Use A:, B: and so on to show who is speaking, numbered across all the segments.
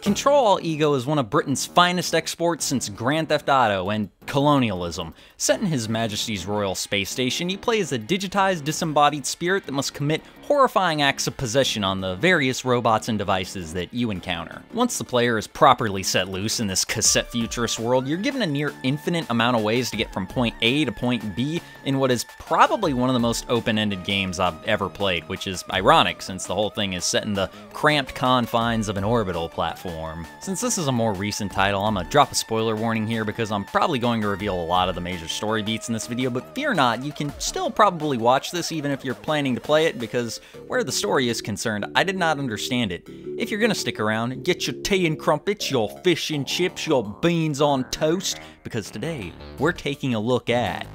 A: Ctrl Alt Ego is one of Britain's finest exports since Grand Theft Auto and colonialism. Set in His Majesty's Royal Space Station, you play as a digitized, disembodied spirit that must commit horrifying acts of possession on the various robots and devices that you encounter. Once the player is properly set loose in this cassette futurist world, you're given a near infinite amount of ways to get from point A to point B in what is probably one of the most open-ended games I've ever played, which is ironic since the whole thing is set in the cramped confines of an orbital platform. Since this is a more recent title, I'm gonna drop a spoiler warning here because I'm probably going to reveal a lot of the major story beats in this video, but fear not, you can still probably watch this even if you're planning to play it, because where the story is concerned, I did not understand it. If you're gonna stick around, get your tea and crumpets, your fish and chips, your beans on toast, because today, we're taking a look at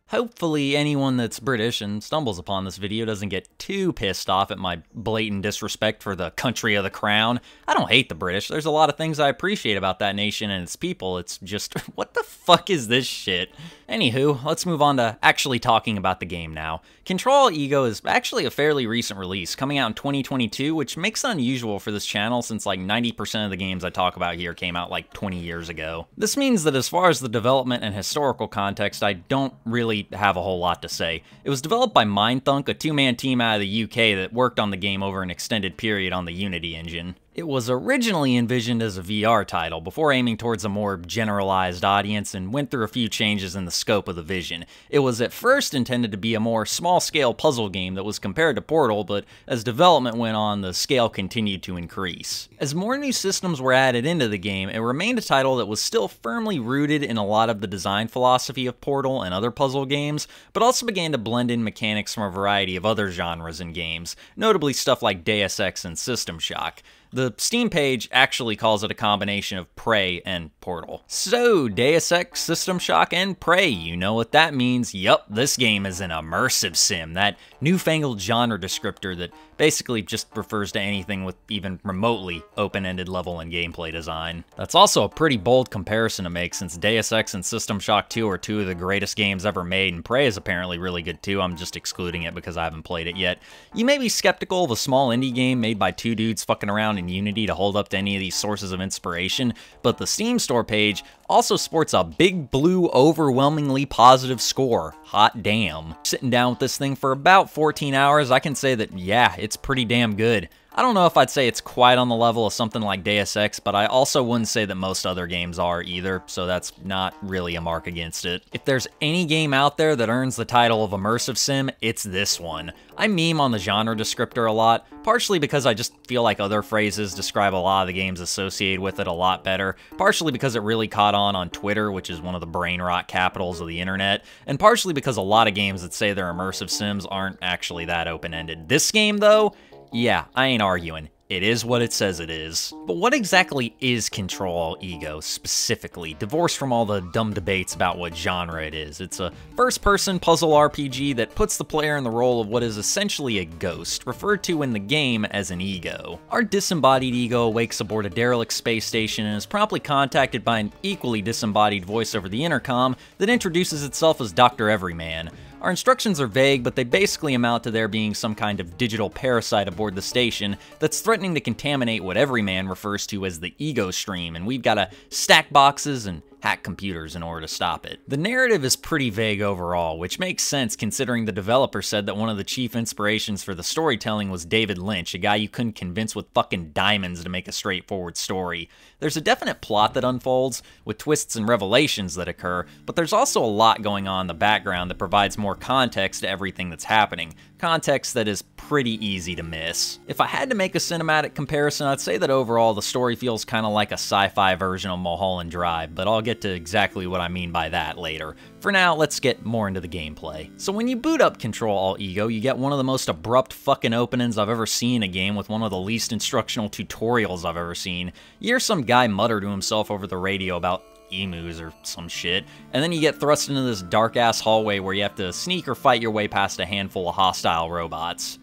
A: hopefully anyone that's British and stumbles upon this video doesn't get too pissed off at my blatant disrespect for the country of the crown. I don't hate the British. There's a lot of things I appreciate about that nation and its people. It's just, what the fuck is this shit? Anywho, let's move on to actually talking about the game now. Ctrl Alt Ego is actually a fairly recent release, coming out in 2022, which makes it unusual for this channel since like 90% of the games I talk about here came out like 20 years ago. This means that as far as the development and historical context, I don't really have a whole lot to say. It was developed by Mindthunk, a two-man team out of the UK that worked on the game over an extended period on the Unity engine. It was originally envisioned as a VR title before aiming towards a more generalized audience and went through a few changes in the scope of the vision. It was at first intended to be a more small-scale puzzle game that was compared to Portal, but as development went on, the scale continued to increase. As more new systems were added into the game, it remained a title that was still firmly rooted in a lot of the design philosophy of Portal and other puzzle games, but also began to blend in mechanics from a variety of other genres and games, notably stuff like Deus Ex and System Shock. The Steam page actually calls it a combination of Prey and Portal. So, Deus Ex, System Shock, and Prey, you know what that means. Yup, this game is an immersive sim, that newfangled genre descriptor that basically just refers to anything with even remotely open-ended level and gameplay design. That's also a pretty bold comparison to make since Deus Ex and System Shock 2 are two of the greatest games ever made, and Prey is apparently really good too. I'm just excluding it because I haven't played it yet. You may be skeptical of a small indie game made by two dudes fucking around in Unity to hold up to any of these sources of inspiration, but the Steam store page also sports a big blue, overwhelmingly positive score. Hot damn. Sitting down with this thing for about 14 hours, I can say that, yeah, it's pretty damn good. I don't know if I'd say it's quite on the level of something like Deus Ex, but I also wouldn't say that most other games are either, so that's not really a mark against it. If there's any game out there that earns the title of Immersive Sim, it's this one. I meme on the genre descriptor a lot, partially because I just feel like other phrases describe a lot of the games associated with it a lot better, partially because it really caught on Twitter, which is one of the brain rot capitals of the internet, and partially because a lot of games that say they're immersive sims aren't actually that open-ended. This game, though, yeah, I ain't arguing. It is what it says it is. But what exactly is Ctrl Alt Ego, specifically, divorced from all the dumb debates about what genre it is? It's a first-person puzzle RPG that puts the player in the role of what is essentially a ghost, referred to in the game as an ego. Our disembodied ego awakes aboard a derelict space station and is promptly contacted by an equally disembodied voice over the intercom that introduces itself as Dr. Everyman. Our instructions are vague, but they basically amount to there being some kind of digital parasite aboard the station that's threatening to contaminate what Everyman refers to as the ego stream, and we've got to stack boxes and hack computers in order to stop it. The narrative is pretty vague overall, which makes sense considering the developer said that one of the chief inspirations for the storytelling was David Lynch, a guy you couldn't convince with fucking diamonds to make a straightforward story. There's a definite plot that unfolds, with twists and revelations that occur, but there's also a lot going on in the background that provides more context to everything that's happening. Context that is pretty easy to miss. If I had to make a cinematic comparison, I'd say that overall the story feels kind of like a sci-fi version of Mulholland Drive, but I'll get to exactly what I mean by that later. For now, let's get more into the gameplay. So when you boot up Ctrl Alt Ego, you get one of the most abrupt fucking openings I've ever seen in a game with one of the least instructional tutorials I've ever seen. You hear some guy mutter to himself over the radio about emus or some shit, and then you get thrust into this dark-ass hallway where you have to sneak or fight your way past a handful of hostile robots.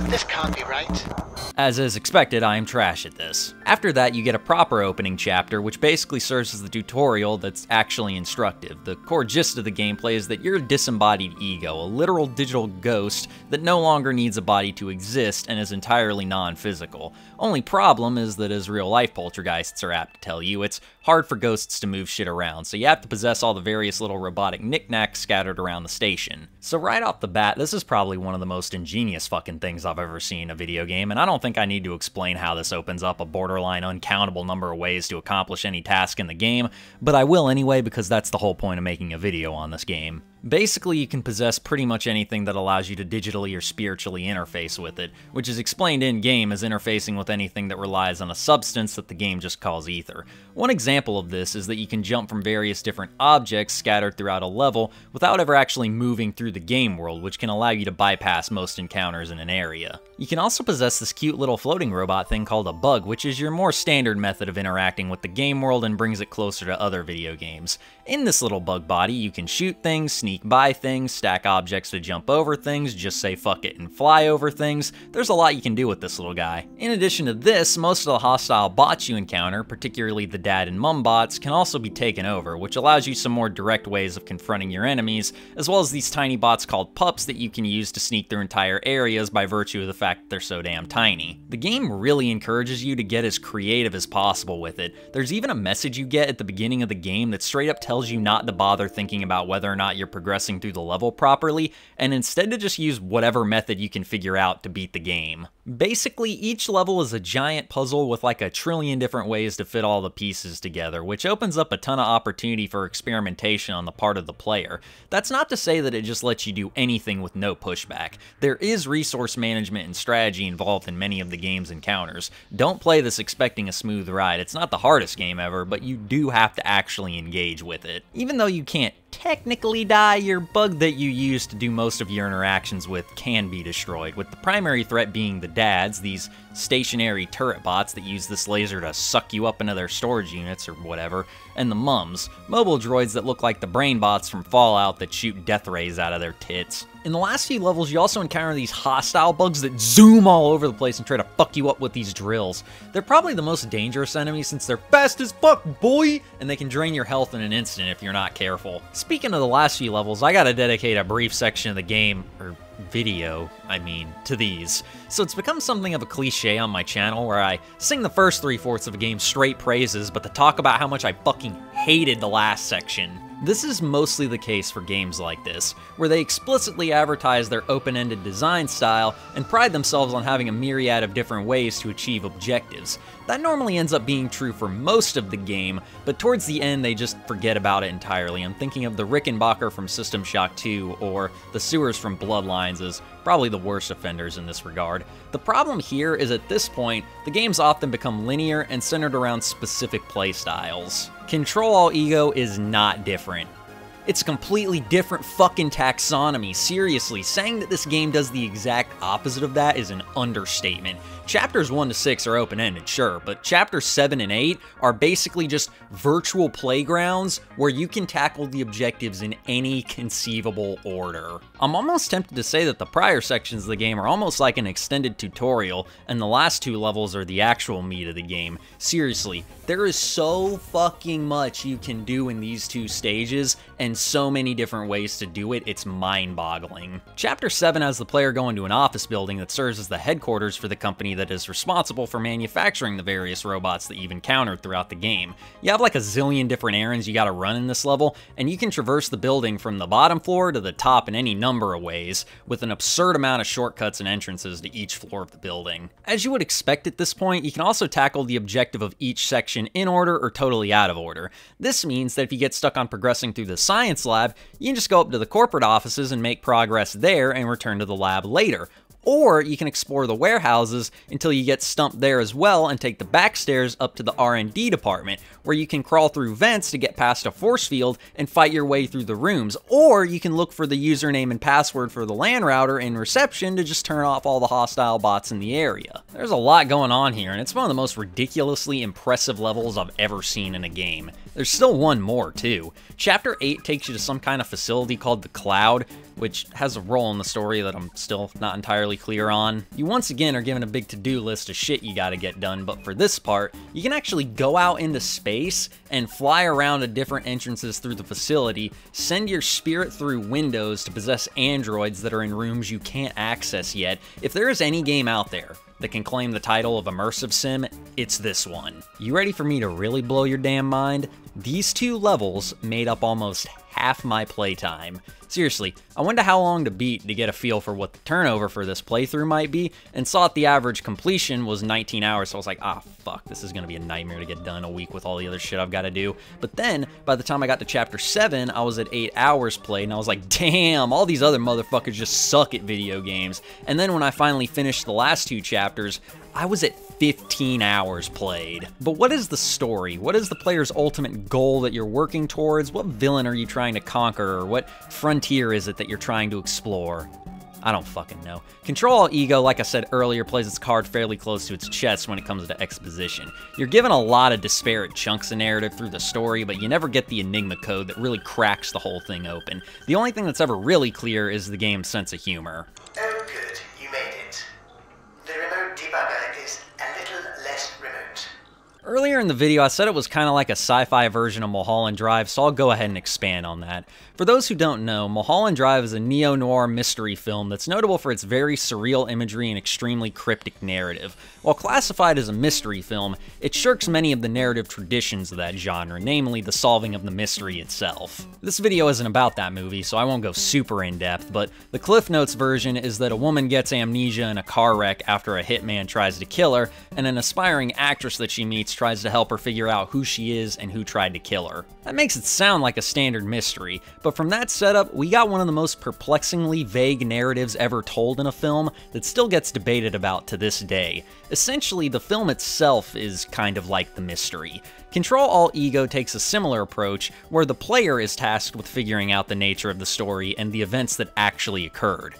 B: No, this copyright.
A: As is expected, I am trash at this. After that, you get a proper opening chapter, which basically serves as the tutorial that's actually instructive. The core gist of the gameplay is that you're a disembodied ego, a literal digital ghost that no longer needs a body to exist and is entirely non-physical. Only problem is that, as real-life poltergeists are apt to tell you, it's hard for ghosts to move shit around, so you have to possess all the various little robotic knickknacks scattered around the station. So right off the bat, this is probably one of the most ingenious fucking things I've ever seen in a video game, and I don't think I need to explain how this opens up a borderline uncountable number of ways to accomplish any task in the game, but I will anyway because that's the whole point of making a video on this game. Basically, you can possess pretty much anything that allows you to digitally or spiritually interface with it, which is explained in-game as interfacing with anything that relies on a substance that the game just calls ether. One example of this is that you can jump from various different objects scattered throughout a level without ever actually moving through the game world, which can allow you to bypass most encounters in an area. You can also possess this cute little floating robot thing called a bug, which is your more standard method of interacting with the game world and brings it closer to other video games. In this little bug body, you can shoot things, sneak by things, stack objects to jump over things, just say fuck it and fly over things. There's a lot you can do with this little guy. In addition to this, most of the hostile bots you encounter, particularly the dad and mum bots, can also be taken over, which allows you some more direct ways of confronting your enemies, as well as these tiny bots called pups that you can use to sneak through entire areas by virtue of the fact that they're so damn tiny. The game really encourages you to get as creative as possible with it. There's even a message you get at the beginning of the game that straight up tells you not to bother thinking about whether or not you're progressing through the level properly, and instead to just use whatever method you can figure out to beat the game. Basically, each level is a giant puzzle with like a trillion different ways to fit all the pieces together, which opens up a ton of opportunity for experimentation on the part of the player. That's not to say that it just lets you do anything with no pushback. There is resource management and strategy involved in many of the game's encounters. Don't play this expecting a smooth ride. It's not the hardest game ever, but you do have to actually engage with it. Even though you can't technically die, your bug that you use to do most of your interactions with can be destroyed, with the primary threat being the dads, these stationary turret bots that use this laser to suck you up into their storage units or whatever, and the mums, mobile droids that look like the brain bots from Fallout that shoot death rays out of their tits. In the last few levels, you also encounter these hostile bugs that zoom all over the place and try to fuck you up with these drills. They're probably the most dangerous enemies since they're fast as fuck, boy, and they can drain your health in an instant if you're not careful. Speaking of the last few levels, I gotta dedicate a brief section of the game, or video, I mean, to these. So it's become something of a cliche on my channel where I sing the first 3/4 of a game straight praises, but to talk about how much I fucking hated the last section. This is mostly the case for games like this, where they explicitly advertise their open-ended design style and pride themselves on having a myriad of different ways to achieve objectives. That normally ends up being true for most of the game, but towards the end they just forget about it entirely. I'm thinking of the Rickenbacker from System Shock 2, or the sewers from Bloodlines as probably the worst offenders in this regard. The problem here is at this point, the games often become linear and centered around specific playstyles. Ctrl Alt Ego is not different. It's a completely different fucking taxonomy. Seriously, saying that this game does the exact opposite of that is an understatement. Chapters 1 to 6 are open-ended, sure, but chapters 7 and 8 are basically just virtual playgrounds where you can tackle the objectives in any conceivable order. I'm almost tempted to say that the prior sections of the game are almost like an extended tutorial, and the last 2 levels are the actual meat of the game. Seriously, there is so fucking much you can do in these 2 stages, and so many different ways to do it, it's mind-boggling. Chapter 7 has the player go into an office building that serves as the headquarters for the company that is responsible for manufacturing the various robots that you've encountered throughout the game. You have like a zillion different errands you gotta run in this level, and you can traverse the building from the bottom floor to the top in any number of ways, with an absurd amount of shortcuts and entrances to each floor of the building. As you would expect at this point, you can also tackle the objective of each section in order or totally out of order. This means that if you get stuck on progressing through the science lab, you can just go up to the corporate offices and make progress there and return to the lab later. Or you can explore the warehouses until you get stumped there as well and take the back stairs up to the R&D department, where you can crawl through vents to get past a force field and fight your way through the rooms. Or you can look for the username and password for the LAN router in reception to just turn off all the hostile bots in the area. There's a lot going on here, and it's one of the most ridiculously impressive levels I've ever seen in a game. There's still one more, too. Chapter 8 takes you to some kind of facility called the Cloud. which has a role in the story that I'm still not entirely clear on. You once again are given a big to-do list of shit you gotta get done, but for this part, you can actually go out into space and fly around to different entrances through the facility, send your spirit through windows to possess androids that are in rooms you can't access yet. If there is any game out there that can claim the title of Immersive Sim, it's this one. You ready for me to really blow your damn mind? These 2 levels made up almost half my playtime. Seriously, I wonder how long to beat to get a feel for what the turnover for this playthrough might be, and saw that the average completion was 19 hours, so I was like, ah, fuck, this is gonna be a nightmare to get done a week with all the other shit I've gotta do. But then, by the time I got to Chapter 7, I was at 8 hours played, and I was like, damn, all these other motherfuckers just suck at video games. And then when I finally finished the last 2 chapters, I was at 15 hours played. But what is the story? What is the player's ultimate goal that you're working towards? What villain are you trying to conquer, or what frontier is it that you're trying to explore? I don't fucking know. Ctrl Alt Ego, like I said earlier, plays its card fairly close to its chest when it comes to exposition. You're given a lot of disparate chunks of narrative through the story, but you never get the enigma code that really cracks the whole thing open. The only thing that's ever really clear is the game's sense of humor.
B: Oh good, you made it. The remote debugger is a little less remote.
A: Earlier in the video, I said it was kind of like a sci-fi version of Mulholland Drive, so I'll go ahead and expand on that. For those who don't know, Mulholland Drive is a neo-noir mystery film that's notable for its very surreal imagery and extremely cryptic narrative. While classified as a mystery film, it shirks many of the narrative traditions of that genre, namely the solving of the mystery itself. This video isn't about that movie, so I won't go super in-depth, but the Cliff Notes version is that a woman gets amnesia in a car wreck after a hitman tries to kill her, and an aspiring actress that she meets tries to help her figure out who she is and who tried to kill her. That makes it sound like a standard mystery, but from that setup, we got one of the most perplexingly vague narratives ever told in a film that still gets debated about to this day. Essentially, the film itself is kind of like the mystery. Ctrl Alt Ego takes a similar approach, where the player is tasked with figuring out the nature of the story and the events that actually occurred.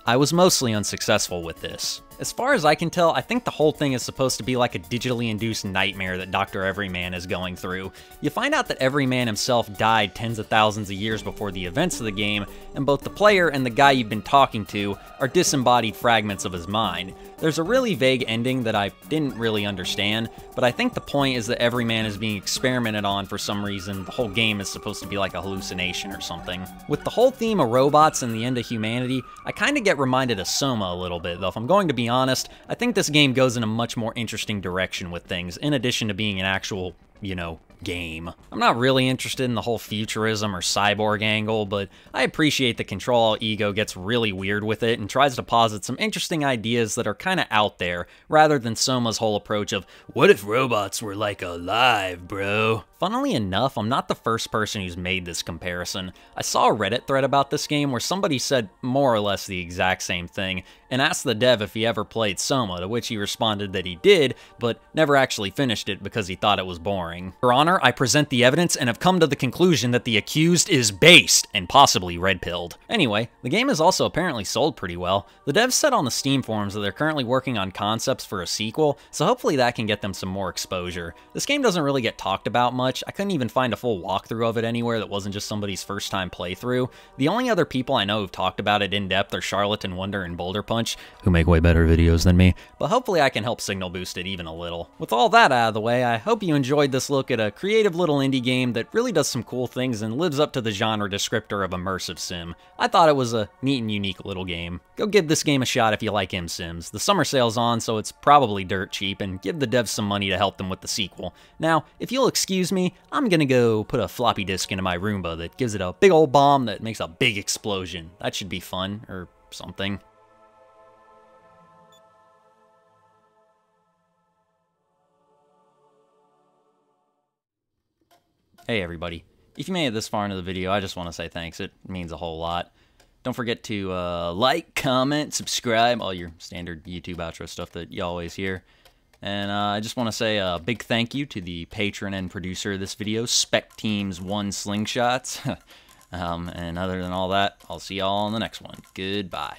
A: I was mostly unsuccessful with this. As far as I can tell, I think the whole thing is supposed to be like a digitally induced nightmare that Dr. Everyman is going through. You find out that Everyman himself died tens of thousands of years before the events of the game, and both the player and the guy you've been talking to are disembodied fragments of his mind. There's a really vague ending that I didn't really understand, but I think the point is that Everyman is being experimented on for some reason. The whole game is supposed to be like a hallucination or something. With the whole theme of robots and the end of humanity, I kinda get reminded of Soma a little bit, though if I'm going to be honest, I think this game goes in a much more interesting direction with things, in addition to being an actual, game. I'm not really interested in the whole futurism or cyborg angle, but I appreciate that Ctrl Alt Ego gets really weird with it and tries to posit some interesting ideas that are kinda out there, rather than Soma's whole approach of, what if robots were like alive, bro? Funnily enough, I'm not the first person who's made this comparison. I saw a Reddit thread about this game where somebody said more or less the exact same thing, and asked the dev if he ever played Soma, to which he responded that he did, but never actually finished it because he thought it was boring. Your Honor, I present the evidence and have come to the conclusion that the accused is based and possibly red-pilled. Anyway, the game is also apparently sold pretty well. The devs said on the Steam forums that they're currently working on concepts for a sequel, so hopefully that can get them some more exposure. This game doesn't really get talked about much. I couldn't even find a full walkthrough of it anywhere that wasn't just somebody's first time playthrough. The only other people I know who've talked about it in depth are Charlotte and Wonder and Boulder Punch, who make way better videos than me, but hopefully I can help signal boost it even a little. With all that out of the way, I hope you enjoyed this look at a creative little indie game that really does some cool things and lives up to the genre descriptor of immersive sim. I thought it was a neat and unique little game. Go give this game a shot if you like Sims. The summer sale's on, so it's probably dirt cheap, and give the devs some money to help them with the sequel. Now, if you'll excuse me, I'm gonna go put a floppy disk into my Roomba that gives it a big old bomb that makes a big explosion. That should be fun, or something. Hey everybody, if you made it this far into the video, I just want to say thanks. It means a whole lot. Don't forget to like, comment, subscribe, all your standard YouTube outro stuff that you always hear. And I just want to say a big thank you to the patron and producer of this video, Spec Teams 1 Slingshots. And other than all that, I'll see y'all on the next one. Goodbye.